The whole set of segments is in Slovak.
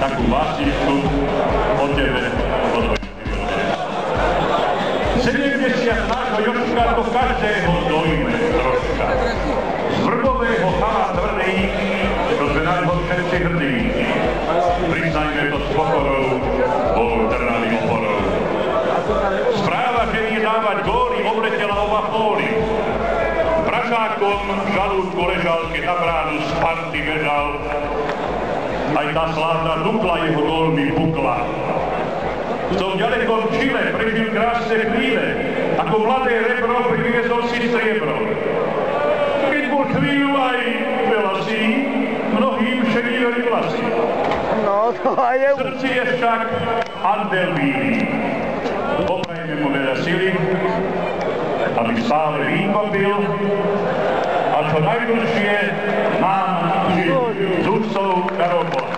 Takú básničku o tebe, o tvojom živote. 70 nášho Jožka to každého dojme troška. Z vrbového chala tvrdý, to sme na ňo všetci hrdí. Priznajme to s pokorou, Bohu trnavým oporou. Správa, že nie dávať góly, obletela oba póly. Pražákom v žalúdku ležal, keď na bránu z party bežal. Aj tá slávna Dukla jeho gólmi pukla. V tom ďalekom Čile prežil krásne chvíle, ako mladé rebro priviezol si striebro. Keď bol chvíľu aj velasí, mnohým šedívali vlasy. No, to aj je. V srdci je však andel bílý. Poprajme mu veľa sily, aby stále víno pil a čo najdlhšie nám žil s úctou Karopola.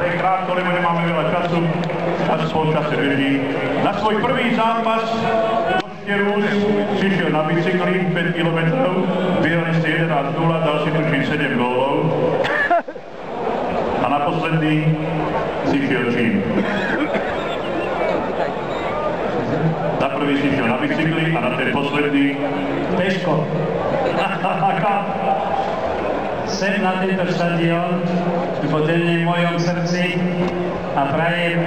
Len krátko, lebo nemáme veľa času, až v čase beží. Na svoj prvý zápas si šiel na bicykli 5 km, vyhrali ste 11-0, dal si tuším 7 gólov. A naposledný si šiel čím? Na prvý si šiel na bicykli a na ten posledný Peško. Sem na tento štadión, podelne v mojom srdci a prajem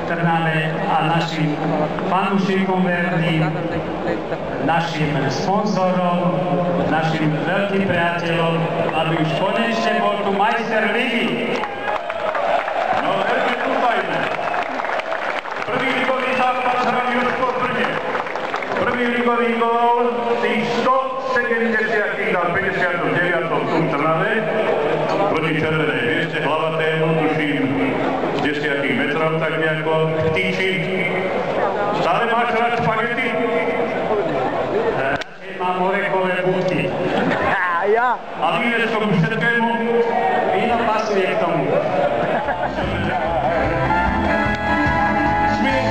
Trnave a našim fanúšikom verným, našim sponzorom, našim veľkým priateľom, aby už konečne bol tu majster ligy. No, veľmi dúfajme. Prvý ligový zápas hrali Jožko v Brne. Prvý ligový gól tých 170 dal 59. tu v Trnave proti Červenej Hviezde, hlavatému, tuším, z 10 metrov, tak nejako týči. Stále máš rád špagety? Mám orekové buchty. Ja. A vyješ tomu všetkému? Víno pasuje k tomu. Smiech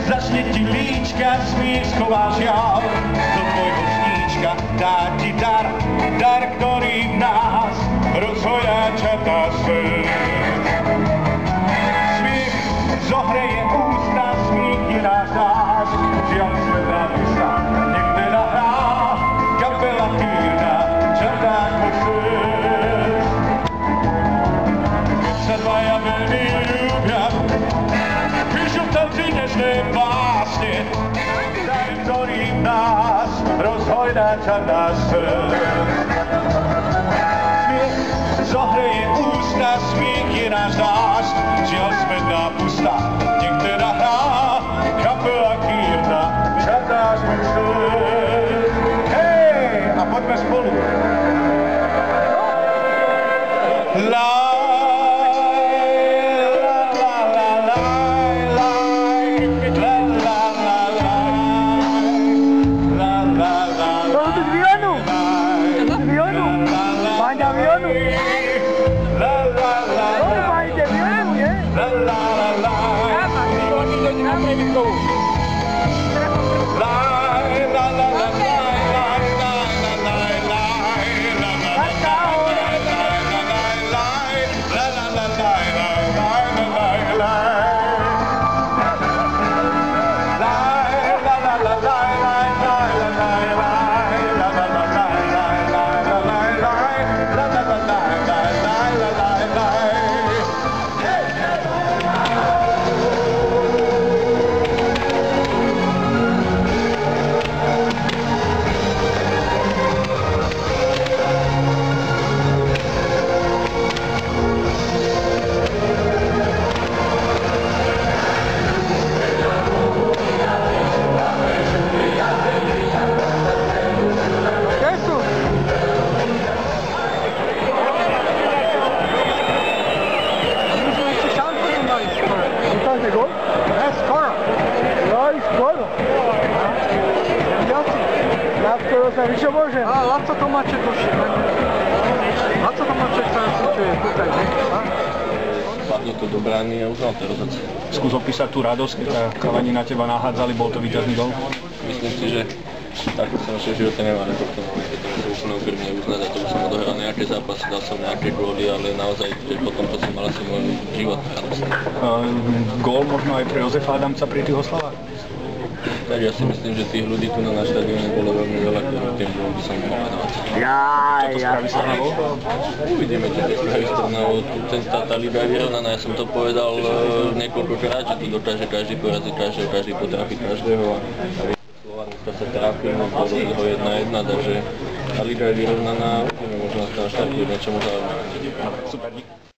začne ti líčka, smiech schová žiaľ. Do tvojho sníčka dá ti dar, dar, ktorý v nás rozhojáča tá srdc. Smiech zohreje ústa, smiech je náš dáš, žiaľ sveta ústa, niekde nahrá kapela týrna, čardák mu srdc. Keď sa dvaja veľmi ľúbia, píšu v tanci nežné básne, dar, ktorý v nás rozhojáča náš srdc. Zohreje ústa, smiech je náš dáš, žiaľ smedná pusta, niekde nahrá kapela kýrna, čardáš mi srdc. Hej, a poďme spolu. Lacko dostaví, čo môže? Laco Tomáček už. Laco Tomáček sa cvičuje, kúkaj, ne? Padlo to do brány a uznal to rozhodca. Skús opísať tú radosť, keď sa chalani na teba nahádzali, bol to víťazný gól? Myslím si, že takto som ešte v živote nemal, ale toto keď to musel úplne úprimne uznať a to už som odohral nejaké zápasy, dal som nejaké góly, ale naozaj potom to som mal asi môj život radosť. Gól možno aj pre Jozefa Adamca pri tých oslavách? Tak ja si myslím, že tých ľudí tu na štadióne bolo veľmi veľa, ktorým tým gól by som mohol venovať. Čo to spraví s Trnavou? Uvidíme, čo to spraví s Trnavou. Tá liga je vyrovnaná, ja som to povedal niekoľkokrát, že tu dokáže každý poraziť každého, každý potrafi každého. Dneska sa trápil, bolo ho 1-1, takže tá liga je vyrovnaná, uvidíme, možno na štartu niečomu zaujímavé. Super, dík.